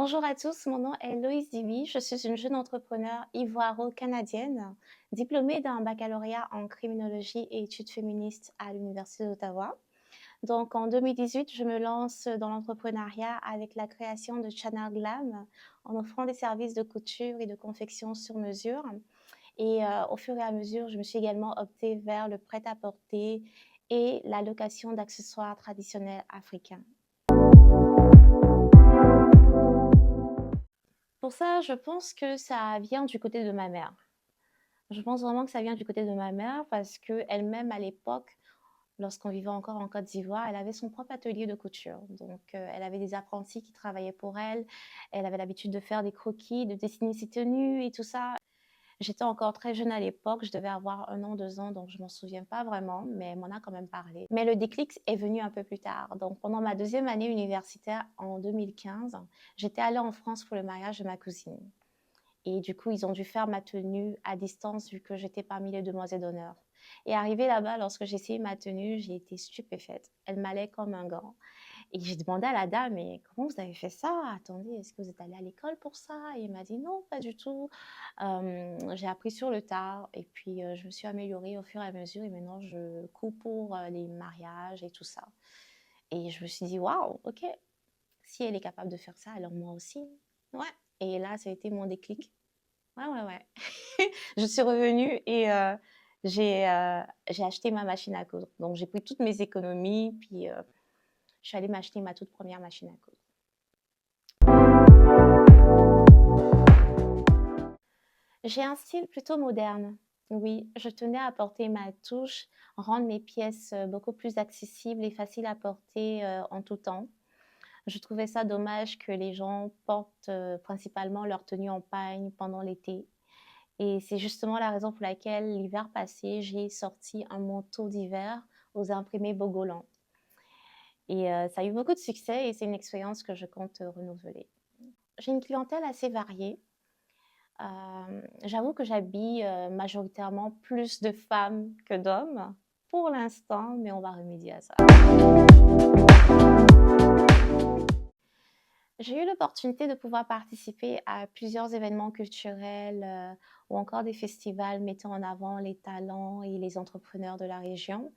Bonjour à tous, mon nom est Loïse Diby. Je suis une jeune entrepreneure ivoiro-canadienne, diplômée d'un baccalauréat en criminologie et études féministes à l'Université d'Ottawa. Donc, en 2018, je me lance dans l'entrepreneuriat avec la création de Channel Glam en offrant des services de couture et de confection sur mesure. Et au fur et à mesure, je me suis également optée vers le prêt-à-porter et la location d'accessoires traditionnels africains. Pour ça, je pense que ça vient du côté de ma mère. Je pense vraiment que ça vient du côté de ma mère parce qu'elle-même, à l'époque, lorsqu'on vivait encore en Côte d'Ivoire, elle avait son propre atelier de couture. Donc, elle avait des apprentis qui travaillaient pour elle. Elle avait l'habitude de faire des croquis, de dessiner ses tenues et tout ça. J'étais encore très jeune à l'époque, je devais avoir 1 an, 2 ans, donc je m'en souviens pas vraiment, mais elle m'en a quand même parlé. Mais le déclic est venu un peu plus tard. Donc, pendant ma 2e année universitaire en 2015, j'étais allée en France pour le mariage de ma cousine. Et du coup, ils ont dû faire ma tenue à distance vu que j'étais parmi les demoiselles d'honneur. Et arrivée là-bas, lorsque j'ai essayé ma tenue, j'ai été stupéfaite. Elle m'allait comme un gant. Et j'ai demandé à la dame, mais comment vous avez fait ça? Attendez, est-ce que vous êtes allée à l'école pour ça? Et elle m'a dit non, pas du tout. J'ai appris sur le tard et puis je me suis améliorée au fur et à mesure et maintenant je couds pour les mariages et tout ça. Et je me suis dit, waouh, ok, si elle est capable de faire ça, alors moi aussi. Ouais. Et là, ça a été mon déclic. Ouais. Je suis revenue et j'ai acheté ma machine à coudre. Donc, j'ai pris toutes mes économies, puis je suis allée m'acheter ma toute première machine à coudre. J'ai un style plutôt moderne. Oui, je tenais à apporter ma touche, rendre mes pièces beaucoup plus accessibles et faciles à porter en tout temps. Je trouvais ça dommage que les gens portent principalement leur tenue en pagne pendant l'été. Et c'est justement la raison pour laquelle l'hiver passé, j'ai sorti un manteau d'hiver aux imprimés Bogolan. Et ça a eu beaucoup de succès et c'est une expérience que je compte renouveler. J'ai une clientèle assez variée. J'avoue que j'habille majoritairement plus de femmes que d'hommes pour l'instant, mais on va remédier à ça. J'ai eu l'opportunité de pouvoir participer à plusieurs événements culturels ou encore des festivals mettant en avant les talents et les entrepreneurs de la région.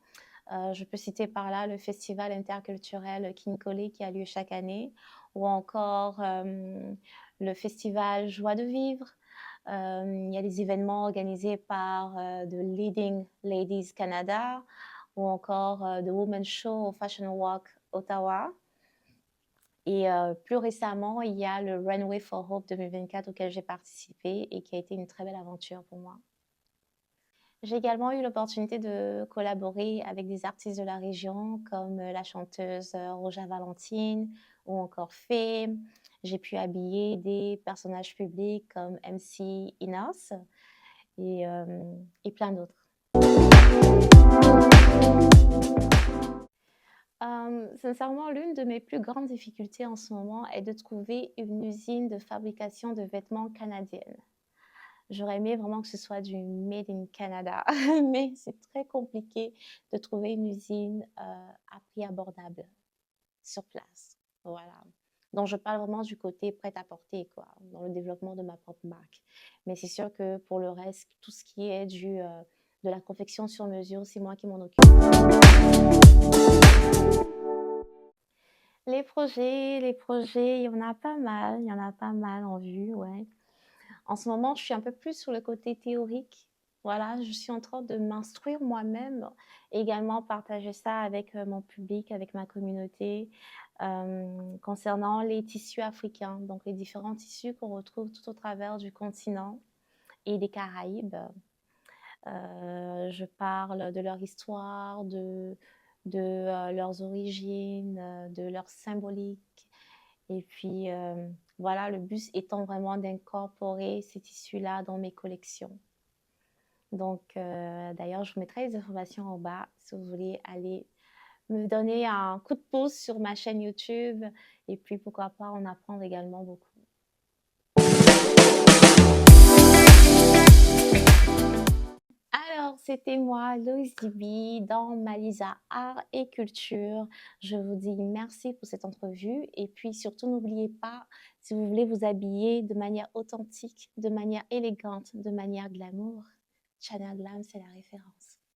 Je peux citer par là le festival interculturel Kinkole qui a lieu chaque année ou encore le festival Joie de vivre. Il y a des événements organisés par The Leading Ladies Canada ou encore The Women's Show au Fashion Walk Ottawa. Et plus récemment, il y a le Runway for Hope 2024 auquel j'ai participé et qui a été une très belle aventure pour moi. J'ai également eu l'opportunité de collaborer avec des artistes de la région comme la chanteuse Roja Valentine ou encore Fée. J'ai pu habiller des personnages publics comme MC Inos et plein d'autres. Sincèrement, l'une de mes plus grandes difficultés en ce moment est de trouver une usine de fabrication de vêtements canadienne. J'aurais aimé vraiment que ce soit du Made in Canada, mais c'est très compliqué de trouver une usine à prix abordable sur place. Voilà. Donc, je parle vraiment du côté prêt-à-porter, quoi, dans le développement de ma propre marque. Mais c'est sûr que pour le reste, tout ce qui est de la confection sur mesure, c'est moi qui m'en occupe. Les projets, il y en a pas mal en vue, ouais. En ce moment, je suis un peu plus sur le côté théorique. Voilà, je suis en train de m'instruire moi-même et également partager ça avec mon public, avec ma communauté, concernant les tissus africains, donc les différents tissus qu'on retrouve tout au travers du continent et des Caraïbes. Je parle de leur histoire, de leurs origines, de leur symbolique. Et puis, voilà, le but étant vraiment d'incorporer ces tissus-là dans mes collections. Donc, d'ailleurs, je vous mettrai les informations en bas si vous voulez aller me donner un coup de pouce sur ma chaîne YouTube. Et puis, pourquoi pas en apprendre également beaucoup. Alors, c'était moi, Loïs Diby, dans Malisa Art et Culture. Je vous dis merci pour cette entrevue et puis surtout, n'oubliez pas, si vous voulez vous habiller de manière authentique, de manière élégante, de manière glamour, Chanel Glam, c'est la référence.